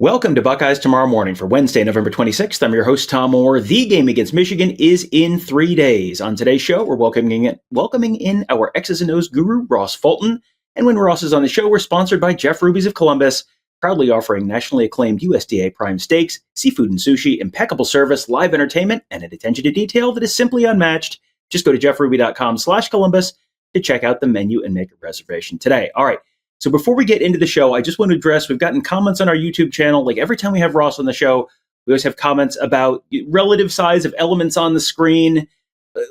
Welcome to Buckeyes Tomorrow Morning for Wednesday, November 26th. I'm your host, Tom Moore. The game against Michigan is in 3 days. On today's show, we're welcoming in our X's and O's guru, Ross Fulton. And when Ross is on the show, we're sponsored by Jeff Ruby's of Columbus, proudly offering nationally acclaimed USDA prime steaks, seafood and sushi, impeccable service, live entertainment, and an attention to detail that is simply unmatched. Just go to jeffruby.com/Columbus to check out the menu and make a reservation today. All right. So before we get into the show, I just want to address, we've gotten comments on our YouTube channel. Like every time we have Ross on the show, we always have comments about relative size of elements on the screen.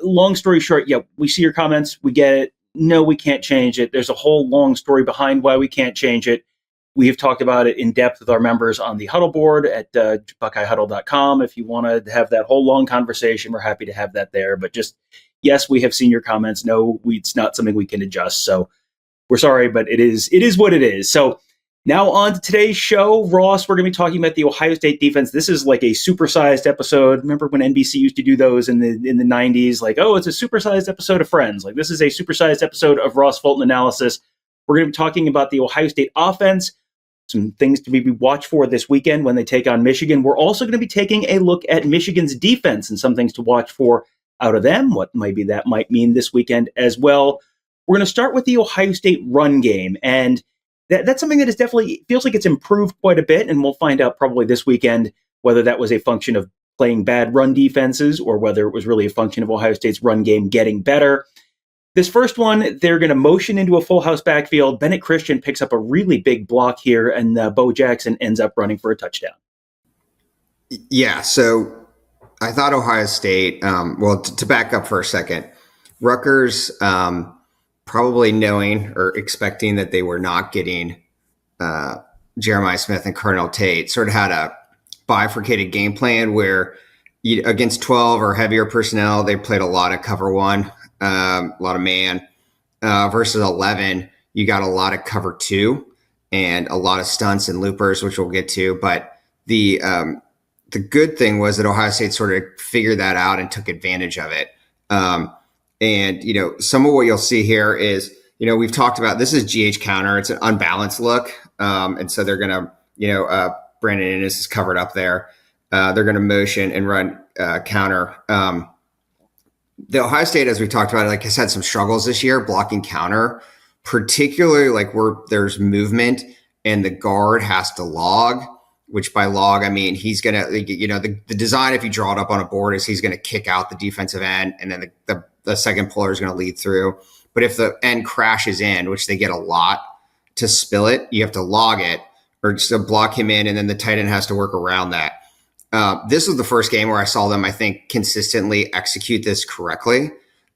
Long story short, yeah, we see your comments. We get it. No, we can't change it. There's a whole long story behind why we can't change it. We have talked about it in depth with our members on the Huddle board at BuckeyeHuddle.com. If you want to have that whole long conversation, we're happy to have that there. But just, yes, we have seen your comments. No, it's not something we can adjust. So we're sorry, but it is what it is. So now on to today's show. Ross, we're going to be talking about the Ohio State defense. This is like a supersized episode. Remember when NBC used to do those in the 90s? Like, oh, it's a supersized episode of Friends. Like, this is a supersized episode of Ross Fulton Analysis. We're going to be talking about the Ohio State offense, some things to be watched for this weekend when they take on Michigan. We're also going to be taking a look at Michigan's defense and some things to watch for out of them, what maybe that might mean this weekend as well. We're going to start with the Ohio State run game, and that's something that is definitely feels like it's improved quite a bit, and we'll find out probably this weekend whether that was a function of playing bad run defenses or whether it was really a function of Ohio State's run game getting better. This first one, they're going to motion into a full house backfield. Bennett Christian picks up a really big block here, and Bo Jackson ends up running for a touchdown. Yeah, so I thought Ohio State, to back up for a second, Rutgers, probably knowing or expecting that they were not getting Jeremiah Smith and Carnell Tate, sort of had a bifurcated game plan where against 12 or heavier personnel, they played a lot of cover one, a lot of man, versus 11, you got a lot of cover two and a lot of stunts and loopers, which we'll get to. But the good thing was that Ohio State sort of figured that out and took advantage of it. And, some of what you'll see here is, we've talked about, this is GH counter. It's an unbalanced look. And so they're going to, Brandon Innes is covered up there. They're going to motion and run counter. The Ohio State, as we talked about, has had some struggles this year blocking counter, particularly where there's movement and the guard has to log, which by log, I mean, he's going to, the design, if you draw it up on a board, is he's going to kick out the defensive end and then the second puller is going to lead through. But if the end crashes in, which they get a lot, to spill it, you have to log it or just to block him in, and then the tight end has to work around that. This was the first game where I saw them, I think, consistently execute this correctly.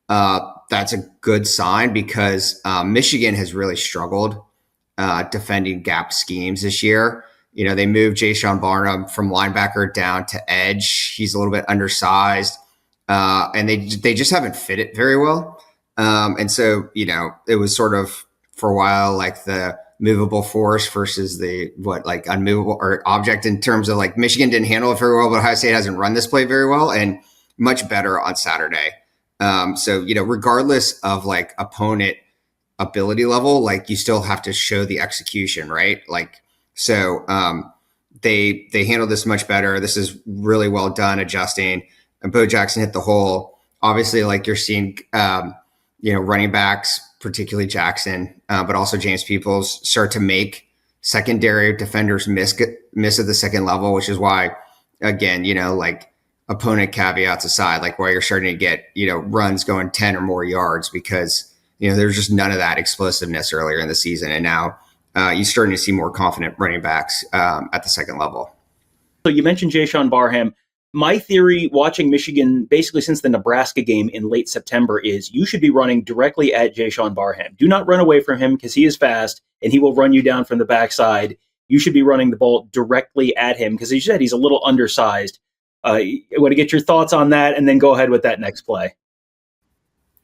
That's a good sign because Michigan has really struggled defending gap schemes this year. They moved Jayshon Barnum from linebacker down to edge. He's a little bit undersized. And they just haven't fit it very well. And so, it was sort of for a while like the movable force versus the unmovable or object in terms of Michigan didn't handle it very well, but Ohio State hasn't run this play very well and much better on Saturday. So, regardless of opponent ability level, you still have to show the execution, right? They handled this much better. This is really well done adjusting. And Bo Jackson hit the hole. Obviously, you're seeing, running backs, particularly Jackson, but also James Peoples, start to make secondary defenders miss at the second level, which is why, again, opponent caveats aside, why you're starting to get, runs going 10 or more yards because, there's just none of that explosiveness earlier in the season. And now you're starting to see more confident running backs at the second level. So you mentioned Jayshon Barham. My theory watching Michigan basically since the Nebraska game in late September is you should be running directly at Jayshon Barham. Do not run away from him because he is fast and he will run you down from the backside. You should be running the ball directly at him because, as you said, he's a little undersized. I want to get your thoughts on that and then go ahead with that next play.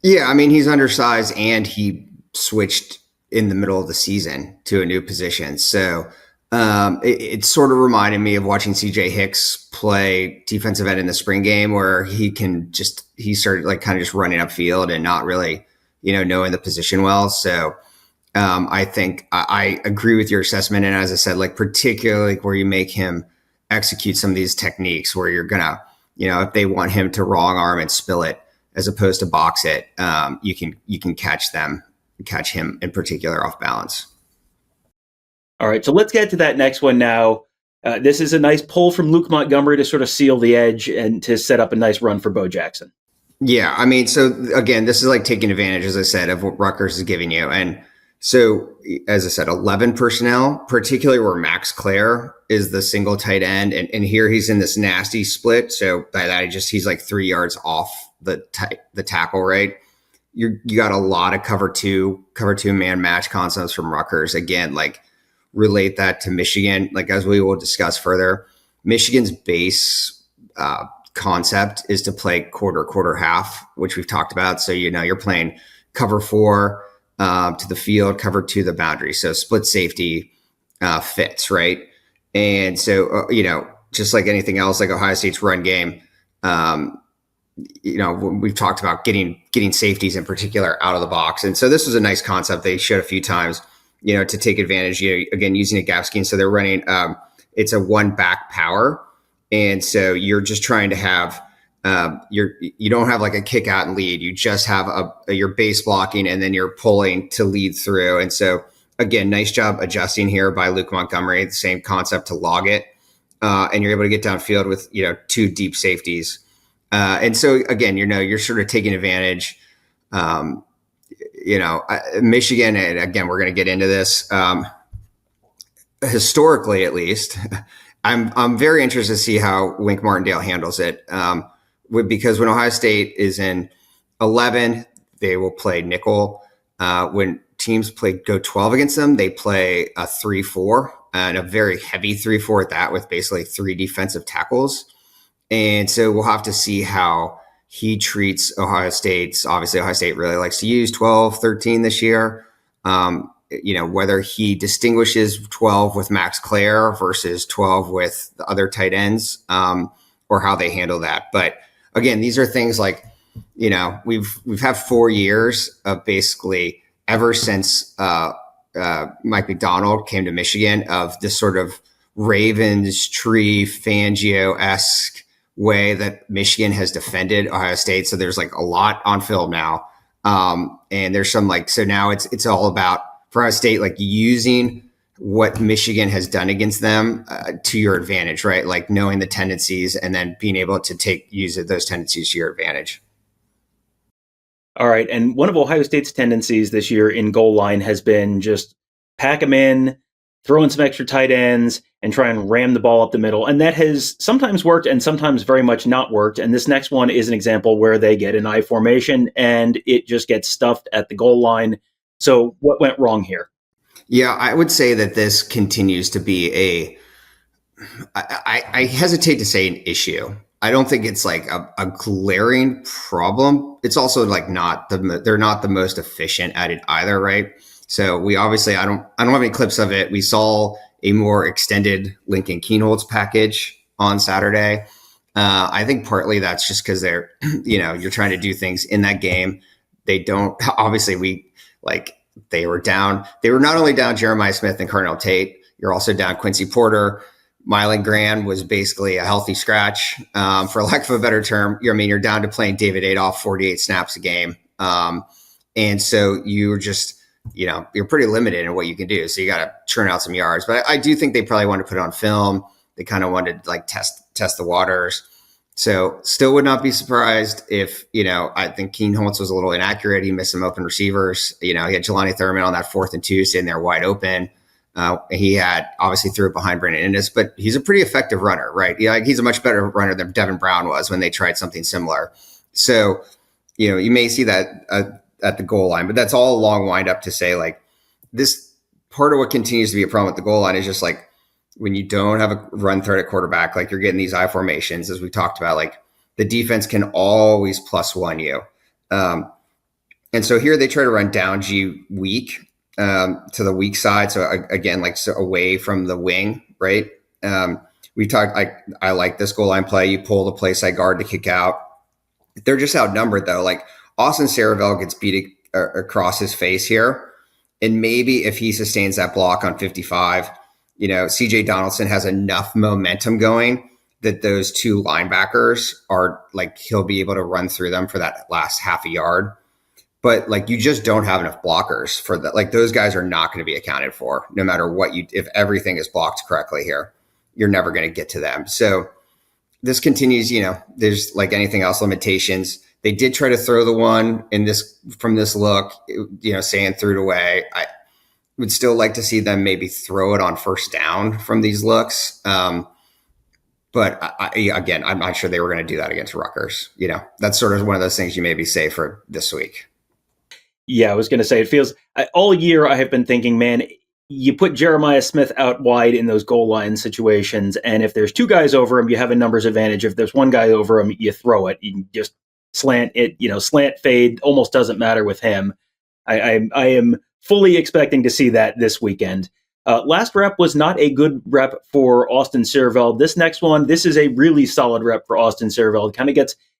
Yeah, I mean, he's undersized and he switched in the middle of the season to a new position. So it sort of reminded me of watching CJ Hicks play defensive end in the spring game where he started kind of just running upfield and not really, knowing the position well. So I think I agree with your assessment. And as I said, like particularly where you make him execute some of these techniques where you're going to, if they want him to wrong arm and spill it as opposed to box it, you can catch him in particular off balance. All right, so let's get to that next one now. This is a nice pull from Luke Montgomery to sort of seal the edge and to set up a nice run for Bo Jackson. Yeah, I mean, so again, this is like taking advantage, as I said, of what Rutgers is giving you. And so, as I said, 11 personnel, particularly where Max Clare is the single tight end. And here he's in this nasty split. So by that, he's like 3 yards off the tackle, right? You got a lot of cover two man match concepts from Rutgers. Again, like relate that to Michigan, like as we will discuss further. Michigan's base concept is to play quarter half, which we've talked about. So, you're playing cover 4 to the field, cover 2 the boundary. So split safety fits, right? And so, just like anything else, like Ohio State's run game, we've talked about getting safeties in particular out of the box. And so this was a nice concept they showed a few times, to take advantage, again, using a gap scheme. So they're running, it's a one back power. And so you're just trying to have, you don't have like a kick out and lead. You just have your base blocking and then you're pulling to lead through. And so again, nice job adjusting here by Luke Montgomery, the same concept to log it. And you're able to get downfield with, 2 deep safeties. And so again, you're sort of taking advantage, Michigan, and again, we're going to get into this, historically, at least. I'm very interested to see how Wink Martindale handles it. Because when Ohio State is in 11, they will play nickel. When teams go 12 against them, they play a 3-4 and a very heavy 3-4 at that, with basically 3 defensive tackles. And so we'll have to see how he treats Ohio State's. Obviously, Ohio State really likes to use 12, 13 this year. Whether he distinguishes 12 with Max Clare versus 12 with the other tight ends, or how they handle that. But again, these are things like, we've had 4 years of basically ever since Mike Macdonald came to Michigan of this sort of Ravens tree Fangio-esque way that Michigan has defended Ohio State. So there's like a lot on film now. And there's some so now it's all about, for Ohio State, like using what Michigan has done against them to your advantage, right? Like knowing the tendencies and then being able to use those tendencies to your advantage. All right. And one of Ohio State's tendencies this year in goal line has been just pack them in, throw in some extra tight ends, and try and ram the ball up the middle. And that has sometimes worked and sometimes very much not worked. And this next one is an example where they get an I formation and it just gets stuffed at the goal line. So what went wrong here? Yeah, I would say that this continues to be I hesitate to say an issue. I don't think it's like a glaring problem. It's also like they're not the most efficient at it either, right? So we obviously, I don't have any clips of it. We saw a more extended Lincoln Kienholz package on Saturday. I think partly that's just because they're, you're trying to do things in that game. They don't, obviously they were down. They were not only down Jeremiah Smith and Carnell Tate, you're also down Quincy Porter. Mylan Grand was basically a healthy scratch, for lack of a better term. You're down to playing David Adolph 48 snaps a game. And so you're just, you're pretty limited in what you can do. So you got to churn out some yards. But I do think they probably wanted to put it on film. They kind of wanted to test the waters. So still would not be surprised if, I think Kienholz was a little inaccurate. He missed some open receivers. He had Jelani Thurman on that 4th and 2 sitting there wide open. He had obviously threw it behind Brandon Innes, but he's a pretty effective runner, right? He's a much better runner than Devin Brown was when they tried something similar. So, you may see that at the goal line, but that's all a long wind up to say this part of what continues to be a problem at the goal line is just when you don't have a run threat at quarterback, you're getting these I formations, as we talked about, the defense can always +1 you. And so here they try to run down G weak, to the weak side. So again, so away from the wing, right? We talked, I like this goal line play. You pull the play side guard to kick out. They're just outnumbered though. Austin Saravel gets beat across his face here. And maybe if he sustains that block on 55, CJ Donaldson has enough momentum going that those two linebackers are like, he'll be able to run through them for that last half a yard. But like, you just don't have enough blockers for that. Like, those guys are not going to be accounted for no matter what if everything is blocked correctly here, you're never going to get to them. So this continues, there's like anything else, limitations. They did try to throw the one from this look, saying threw it away. I would still like to see them maybe throw it on first down from these looks. But again, I'm not sure they were going to do that against Rutgers. That's sort of one of those things you maybe say for this week. Yeah, I was going to say, it feels all year I have been thinking, man, you put Jeremiah Smith out wide in those goal line situations, and if there's two guys over him, you have a numbers advantage. If there's one guy over him, you throw it. You can just slant it, slant fade, almost doesn't matter with him. I am fully expecting to see that this weekend. Last rep was not a good rep for Austin Sierveld. This next one, this is a really solid rep for Austin Sierveld. Kind of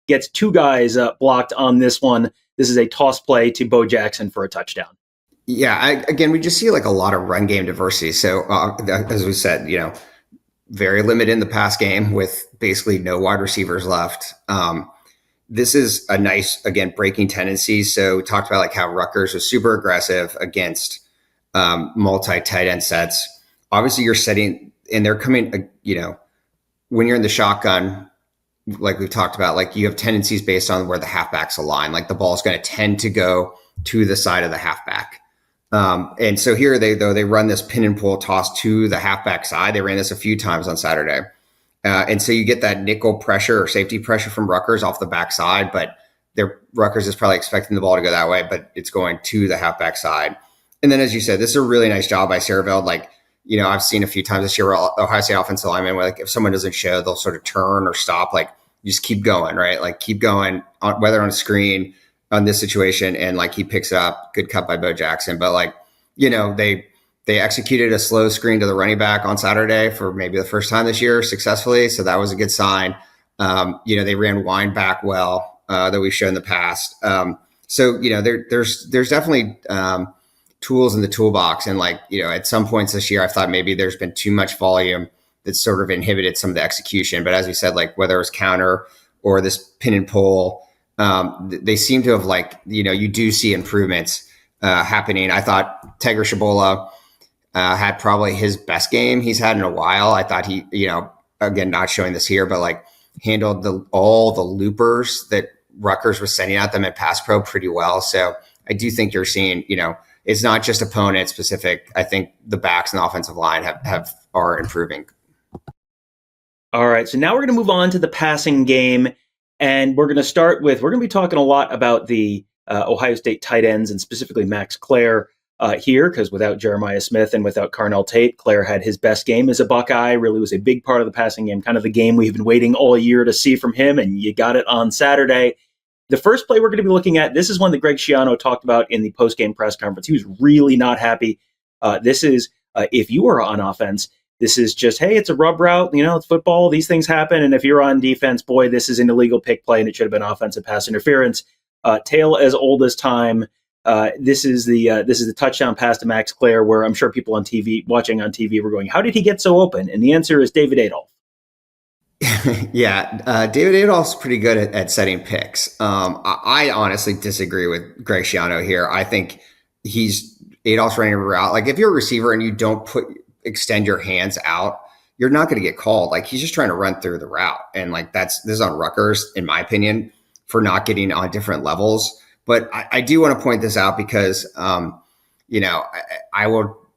gets two guys blocked on this one. This is a toss play to Bo Jackson for a touchdown. Yeah, again, we just see like a lot of run game diversity. So as we said, very limited in the pass game with basically no wide receivers left. This is a nice, again, breaking tendency. So we talked about like how Rutgers was super aggressive against multi-tight end sets. Obviously, you're setting, and they're coming, when you're in the shotgun, like we've talked about, like you have tendencies based on where the halfbacks align. Like the ball is going to tend to go to the side of the halfback. And so here they run this pin and pull toss to the halfback side. They ran this a few times on Saturday. And so you get that nickel pressure or safety pressure from Rutgers off the backside, but Rutgers is probably expecting the ball to go that way, but it's going to the halfback side. And then, as you said, this is a really nice job by Sierveld. Like, I've seen a few times this year where Ohio State offensive linemen, where like if someone doesn't show, they'll sort of turn or stop. Like, you just keep going, right? Like, keep going, whether on a screen on this situation, and like he picks it up. Good cut by Bo Jackson, but like, they executed a slow screen to the running back on Saturday for maybe the first time this year successfully. So that was a good sign. They ran wind back well that we've shown in the past. There's definitely tools in the toolbox. And like, at some points this year, I thought maybe there's been too much volume that sort of inhibited some of the execution. But as we said, like whether it was counter or this pin and pull, they seem to have you do see improvements happening. I thought Tegra Shabola had probably his best game he's had in a while. I thought he, again, not showing this here, but like handled all the loopers that Rutgers was sending at them at pass pro pretty well. So I do think you're seeing, it's not just opponent specific. I think the backs and the offensive line are improving. All right. So now we're going to move on to the passing game, and we're going to be talking a lot about the Ohio State tight ends, and specifically Max Clare here, because without Jeremiah Smith and without Carnell Tate, Clare had his best game as a Buckeye, really was a big part of the passing game, kind of the game we've been waiting all year to see from him, and you got it on Saturday. The first play we're going to be looking at, this is one that Greg Schiano talked about in the post-game press conference. He was really not happy. This is, if you are on offense, this is just, hey, it's a rub route, it's football, these things happen, and if you're on defense, boy, this is an illegal pick play, and it should have been offensive pass interference. Tale as old as time. This is the touchdown pass to Max Clare, where I'm sure people watching on TV were going, how did he get so open? And the answer is David Adolph. Yeah, David Adolph's pretty good at setting picks. I honestly disagree with Greg Schiano here. I think Adolph's running a route. Like if you're a receiver and you don't extend your hands out, you're not going to get called. Like he's just trying to run through the route, and like this is on Rutgers, in my opinion, for not getting on different levels. But I do want to point this out because,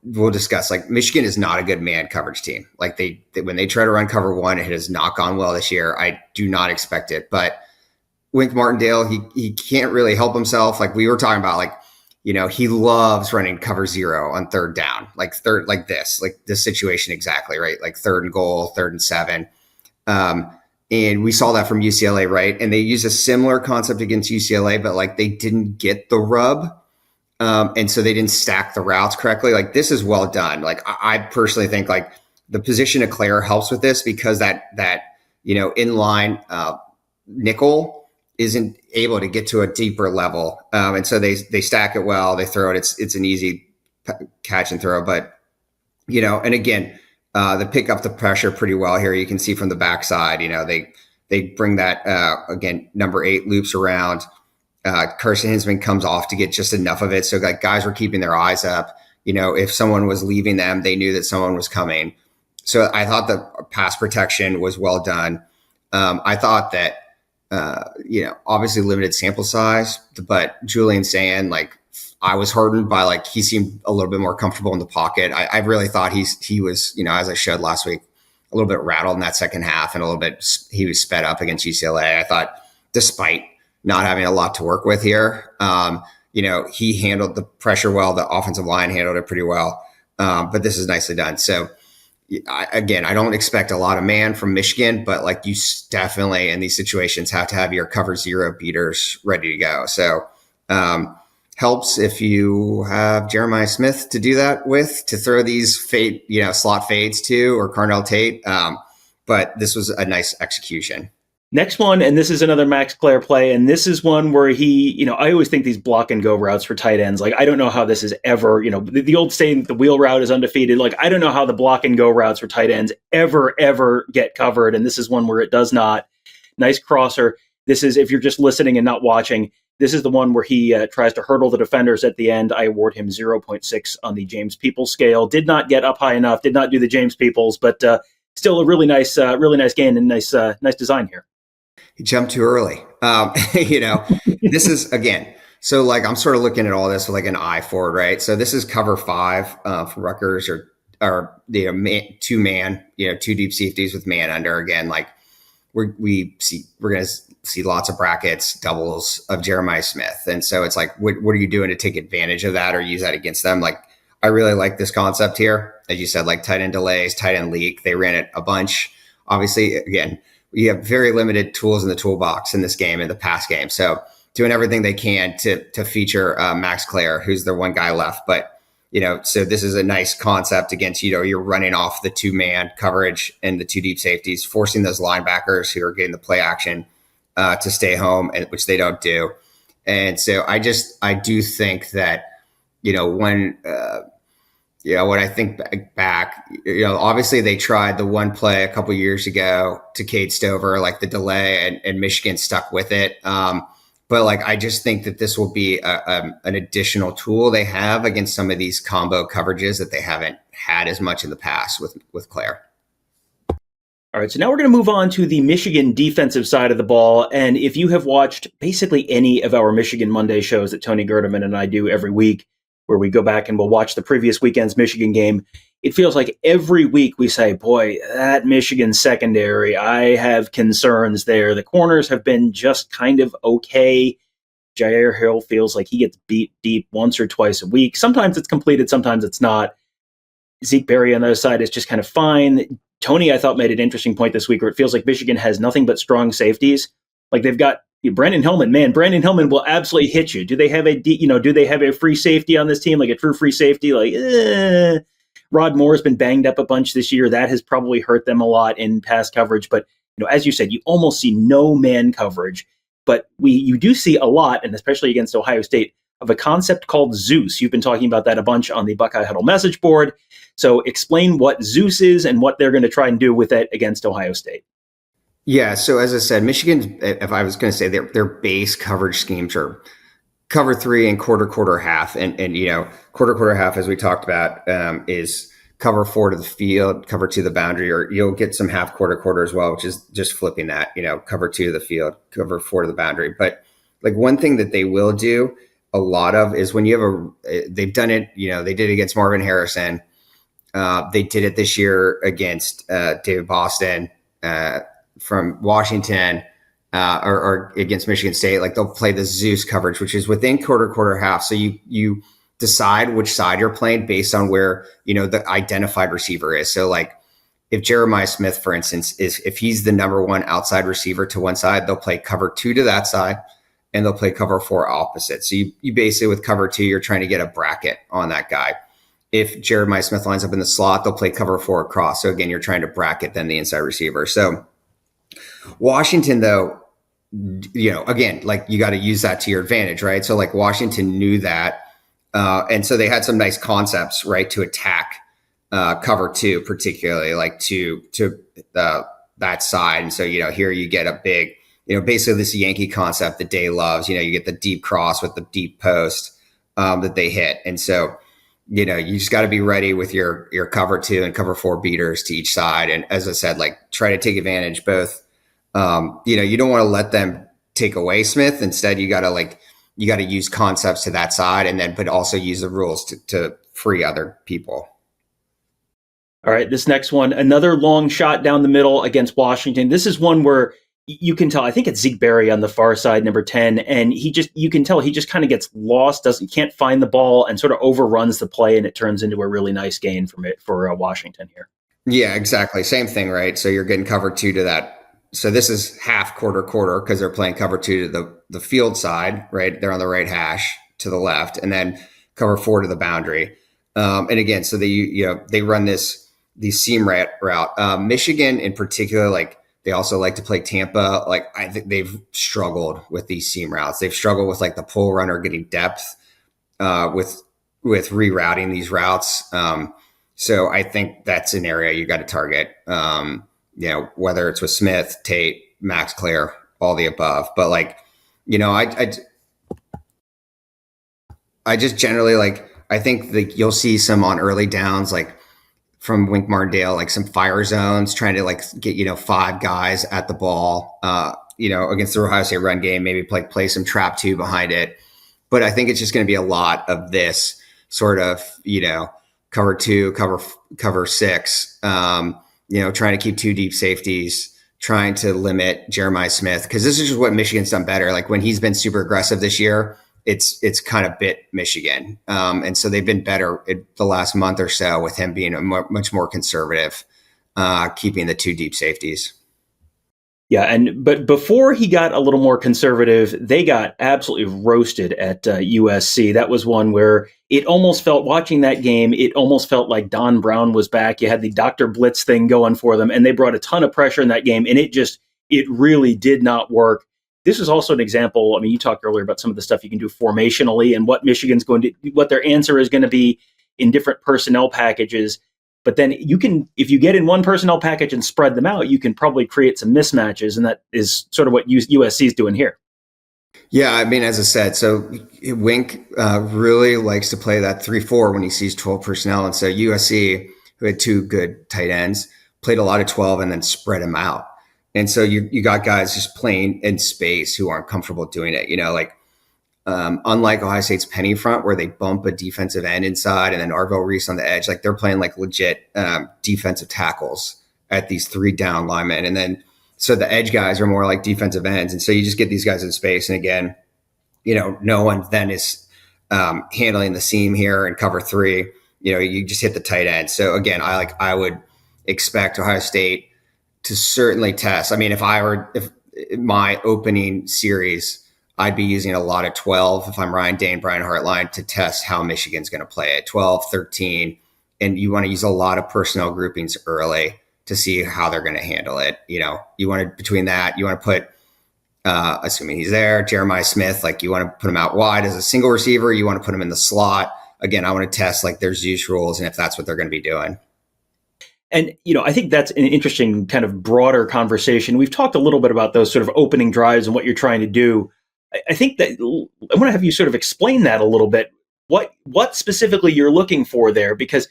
we'll discuss, like Michigan is not a good man coverage team. Like when they try to run cover one, it has not gone well this year. I do not expect it, but Wink Martindale, he can't really help himself. Like we were talking about, like, he loves running cover zero on third down, like this situation exactly, right? Like 3rd and goal, 3rd and 7. And we saw that from UCLA, right? And they used a similar concept against UCLA, but like they didn't get the rub. And so they didn't stack the routes correctly. Like this is well done. Like I personally think like the position of Clare helps with this because that inline nickel isn't able to get to a deeper level. And so they stack it well. They throw it. It's an easy catch and throw. But, and again, they pick up the pressure pretty well here. You can see from the backside, they bring that, again, number 8 loops around. Carson Hinsman comes off to get just enough of it. So like guys were keeping their eyes up. If someone was leaving them, they knew that someone was coming. So I thought the pass protection was well done. I thought that, obviously limited sample size, but Julian Sand, like I was heartened by like, he seemed a little bit more comfortable in the pocket. I really thought he was, as I showed last week, a little bit rattled in that second half and a little bit, he was sped up against UCLA. I thought despite not having a lot to work with here, he handled the pressure well. The offensive line handled it pretty well. But this is nicely done. So I don't expect a lot of man from Michigan, but like you definitely in these situations have to have your cover 0 beaters ready to go. So helps if you have Jeremiah Smith to do that with, to throw these slot fades to, or Carnell Tate. But this was a nice execution. Next one, and this is another Max Clare play, and this is one where he, I always think these block and go routes for tight ends. Like, I don't know how this is ever, the old saying, the wheel route is undefeated. Like, I don't know how the block and go routes for tight ends ever get covered, and this is one where it does not. Nice crosser. This is, if you're just listening and not watching, this is the one where he tries to hurdle the defenders at the end. I award him 0.6 on the James Peoples scale. Did not get up high enough, did not do the James Peoples, but still a really nice gain and nice design here. He jumped too early. This is, again, so like I'm sort of looking at all this with like an eye forward, right? So this is cover 5 for Rutgers or 2-man, 2 deep safeties with man under. Again, like we're going to see lots of brackets, doubles of Jeremiah Smith. And so it's like, what are you doing to take advantage of that or use that against them? Like, I really like this concept here. As you said, like tight end delays, tight end leak. They ran it a bunch. Obviously, again, you have very limited tools in the toolbox in this game, in the pass game. So doing everything they can to feature Max Clare, who's the one guy left. But, so this is a nice concept against, you're running off the 2-man coverage and the 2 deep safeties, forcing those linebackers who are getting the play action to stay home, which they don't do. And so I do think that, when I think back, obviously they tried the one play a couple years ago to Cade Stover, like the delay, and Michigan stuck with it. But like, I just think that this will be an additional tool they have against some of these combo coverages that they haven't had as much in the past with Claire. All right, so now we're going to move on to the Michigan defensive side of the ball. And if you have watched basically any of our Michigan Monday shows that Tony Gerdeman and I do every week, where we go back and we'll watch the previous weekend's Michigan game, it feels like every week we say, boy, that Michigan secondary, I have concerns there. The corners have been just kind of okay. Jair Hill feels like he gets beat deep once or twice a week. Sometimes it's completed, sometimes it's not. Zeke Berry on the other side is just kind of fine. Tony, I thought, made an interesting point this week where it feels like Michigan has nothing but strong safeties. Like they've got Brandon Hillman. Man, Brandon Hillman will absolutely hit you. Do they have a free safety on this team, like a true free safety? Rod Moore's been banged up a bunch this year. That has probably hurt them a lot in pass coverage. But as you said, you almost see no man coverage. But you do see a lot, and especially against Ohio State, of a concept called Zeus. You've been talking about that a bunch on the Buckeye Huddle message board. So explain what Zeus is and what they're going to try and do with it against Ohio State. Yeah, so as I said, Michigan, if I was going to say their base coverage schemes are cover 3 and quarter half. And quarter half, as we talked about, is cover 4 to the field, cover 2 to the boundary, or you'll get some half quarter as well, which is just flipping that, cover 2 to the field, cover 4 to the boundary. But like one thing that they will do a lot of is when you have they've done it, they did it against Marvin Harrison. They did it this year against David Boston from Washington or against Michigan State. Like they'll play the Zeus coverage, which is within quarter half. So you decide which side you're playing based on where, the identified receiver is. So like if Jeremiah Smith, for instance, if he's the number 1 outside receiver to one side, they'll play cover 2 to that side and they'll play cover 4 opposite. So you basically with cover 2, you're trying to get a bracket on that guy. If Jeremiah Smith lines up in the slot, they'll play cover 4 across. So again, you're trying to bracket then the inside receiver. So Washington, though, again, like you got to use that to your advantage, right? So like Washington knew that And so they had some nice concepts, right, to attack cover two, particularly like to that side. And so, here you get a big, basically this Yankee concept that Day loves. You get the deep cross with the deep post that they hit. And so, you just got to be ready with your cover two and cover four beaters to each side. And as I said, like try to take advantage both. You don't want to let them take away Smith. Instead, you got to use concepts to that side, and then but also use the rules to free other people. All right, this next one, another long shot down the middle against Washington. This is one where you can tell, I think it's Zeke Berry on the far side, number 10, and you can tell he just kind of gets lost, can't find the ball, and sort of overruns the play, and it turns into a really nice gain for Washington here. Yeah, exactly. Same thing, right? So you're getting cover two to that. So this is half quarter because they're playing cover two to the field side, right? They're on the right hash to the left, and then cover four to the boundary. And again, so they run these seam route. Michigan in particular, like they also like to play Tampa. Like I think they've struggled with these seam routes. They've struggled with like the pull runner getting depth with rerouting these routes. So I think that's an area you got to target. Whether it's with Smith, Tate, Max Clare, all the above. But like, I just generally like, I think that you'll see some on early downs, like from Wink Martindale, like some fire zones, trying to like get, 5 guys at the ball, against the Ohio State run game, maybe play some trap 2 behind it. But I think it's just going to be a lot of this sort of, cover 2, cover 6, trying to keep 2 deep safeties, trying to limit Jeremiah Smith. Cause this is just what Michigan's done better. Like when he's been super aggressive this year, it's kind of bit Michigan. And so they've been better the last month or so with him being much more conservative, keeping the 2 deep safeties. Yeah, but before he got a little more conservative, they got absolutely roasted at USC. That was one where it almost felt, watching that game, it almost felt like Don Brown was back. You had the Dr. Blitz thing going for them, and they brought a ton of pressure in that game, and it really did not work. This is also an example. I mean, you talked earlier about some of the stuff you can do formationally and what Michigan's what their answer is going to be in different personnel packages. But then you can, if you get in one personnel package and spread them out, you can probably create some mismatches. And that is sort of what USC is doing here. Yeah, I mean, as I said, so Wink really likes to play that 3-4 when he sees 12 personnel. And so USC, who had 2 good tight ends, played a lot of 12 and then spread them out. And so you got guys just playing in space who aren't comfortable doing it. Unlike Ohio State's penny front, where they bump a defensive end inside and then Arvell Reese on the edge, like they're playing like legit defensive tackles at these 3 down linemen. And then so the edge guys are more like defensive ends. And so you just get these guys in space. And again, no one then is handling the seam here in cover 3. You just hit the tight end. So again, I would expect Ohio State to certainly test. I mean, if my opening series, I'd be using a lot of 12 if I'm Ryan Day, Brian Hartline, to test how Michigan's going to play it, 12, 13. And you want to use a lot of personnel groupings early to see how they're going to handle it. You want to, between that, you want to put, assuming he's there, Jeremiah Smith, like you want to put him out wide as a single receiver. You want to put him in the slot. Again, I want to test like their Zeus rules and if that's what they're going to be doing. And, I think that's an interesting kind of broader conversation. We've talked a little bit about those sort of opening drives and what you're trying to do. I think that I want to have you sort of explain that a little bit, what specifically you're looking for there, because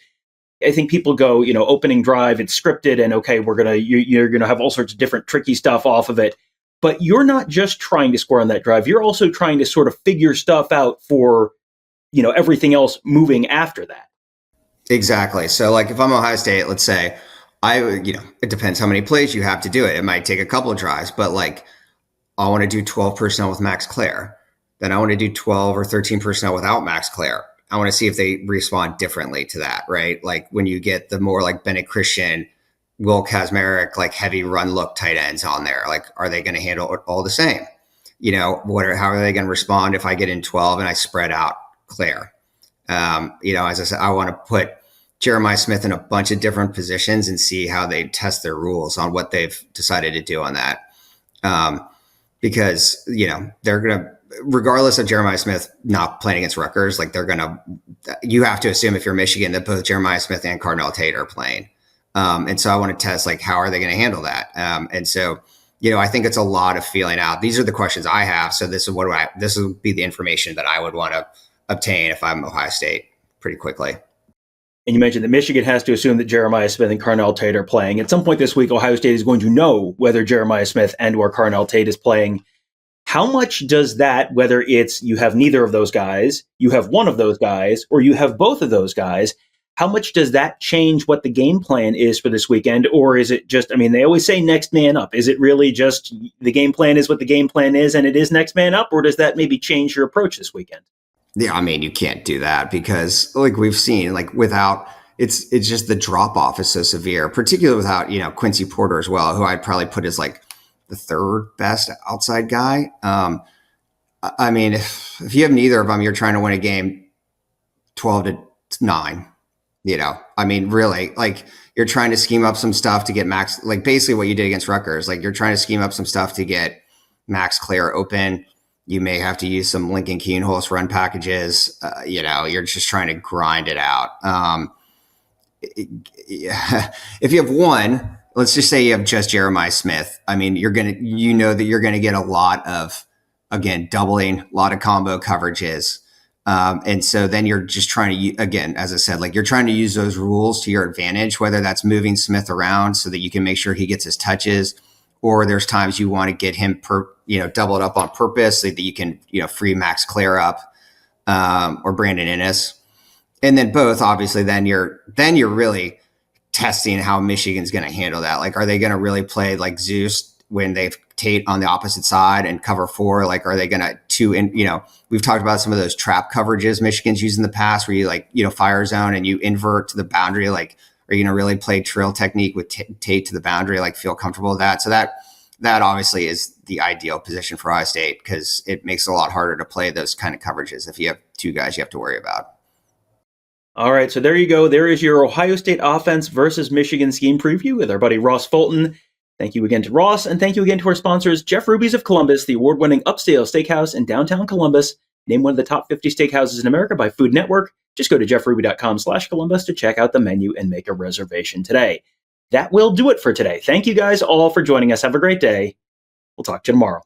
I think people go, opening drive, it's scripted and okay, you're going to have all sorts of different tricky stuff off of it. But you're not just trying to score on that drive. You're also trying to sort of figure stuff out for, everything else moving after that. Exactly. So like if I'm Ohio State, let's say it depends how many plays you have to do it. It might take a couple of drives, but like I want to do 12 personnel with Max Clare. Then I want to do 12 or 13 personnel without Max Clare. I want to see if they respond differently to that, right? Like when you get the more like Bennett Christian, Will Kazmarek, like heavy run look tight ends on there, like are they going to handle it all the same? How are they going to respond if I get in 12 and I spread out Clare? As I said, I want to put Jeremiah Smith in a bunch of different positions and see how they test their rules on what they've decided to do on that. Because, they're going to, regardless of Jeremiah Smith not playing against Rutgers, like you have to assume if you're Michigan that both Jeremiah Smith and Carnell Tate are playing. And so I want to test, like, how are they going to handle that? And so, I think it's a lot of feeling out. These are the questions I have. So this would be the information that I would want to obtain if I'm Ohio State pretty quickly. And you mentioned that Michigan has to assume that Jeremiah Smith and Carnell Tate are playing. At some point this week, Ohio State is going to know whether Jeremiah Smith and or Carnell Tate is playing. How much does that, whether it's you have neither of those guys, you have one of those guys, or you have both of those guys, how much does that change what the game plan is for this weekend? Or is it just, they always say next man up. Is it really just the game plan is what the game plan is and it is next man up? Or does that maybe change your approach this weekend? Yeah, you can't do that because, like we've seen, like without it's just the drop off is so severe, particularly without Quincy Porter as well, who I'd probably put as like the third best outside guy. If you have neither of them, you're trying to win a game 12-9. Really, like you're trying to scheme up some stuff to get Max, like basically what you did against Rutgers. Like you're trying to scheme up some stuff to get Max Clare open. You may have to use some Lincoln Keenholz run packages. You're just trying to grind it out. If you have one, let's just say you have just Jeremiah Smith. You're going to get a lot of, again, doubling, a lot of combo coverages. And so then you're just trying to, again, as I said, like you're trying to use those rules to your advantage, whether that's moving Smith around so that you can make sure he gets his touches, or there's times you want to get him doubled up on purpose so that you can, free Max Clare up, or Brandon Innes. And then both, obviously, then you're really testing how Michigan's going to handle that. Like, are they going to really play like Zeus when they've Tate on the opposite side and cover 4? Like, are they going to we've talked about some of those trap coverages Michigan's used in the past where you fire zone and you invert to the boundary. Like, are you going to really play trail technique with Tate to the boundary? Like, feel comfortable with that? So that obviously is the ideal position for Ohio State because it makes it a lot harder to play those kind of coverages if you have two guys you have to worry about. All right, so there you go. There is your Ohio State offense versus Michigan scheme preview with our buddy Ross Fulton. Thank you again to Ross, and thank you again to our sponsors, Jeff Ruby's of Columbus, the award-winning upscale steakhouse in downtown Columbus, named one of the top 50 steakhouses in America by Food Network. Just go to jeffruby.com/Columbus to check out the menu and make a reservation today. That will do it for today. Thank you guys all for joining us. Have a great day. We'll talk to you tomorrow.